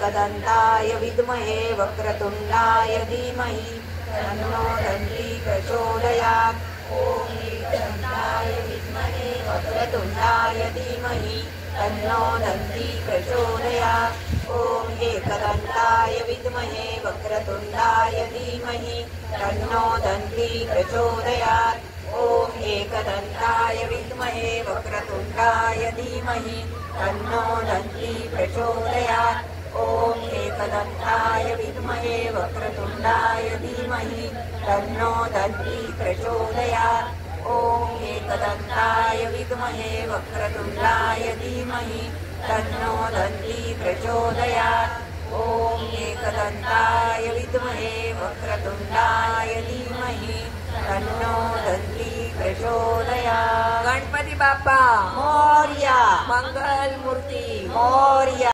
एकदन्ताय विद्महे वक्रतुण्डाय धीमहि तन्नो दन्ती प्रचोदयात्। ॐ एकदन्ताय विद्महे वक्रतुण्डाय धीमहि तन्नो दन्ती प्रचोदयात्। ॐ एकदन्ताय विद्महे वक्रतुण्डाय धीमहि तन्नो दन्ती प्रचोदयात्। ॐ एकदन्ताय विद्महे वक्रतुण्डाय धीमहि तन्नो दन्ती प्रचोदयात्। ॐ एकदन्ताय विद्महे वक्रतुण्डाय धीमहि तन्नो दन्ती प्रचोदयात्। ॐ एकदन्ताय विद्महे वक्रतुण्डाय धीमहि तन्नो दन्ती प्रचोदयात्। ॐ एकदन्ताय विद्महे वक्रतुण्डाय धीमहि तन्नो दन्ती प्रचोदयात्। गणपती बाप्पा मोरया, मंगल मूर्ती मोरया।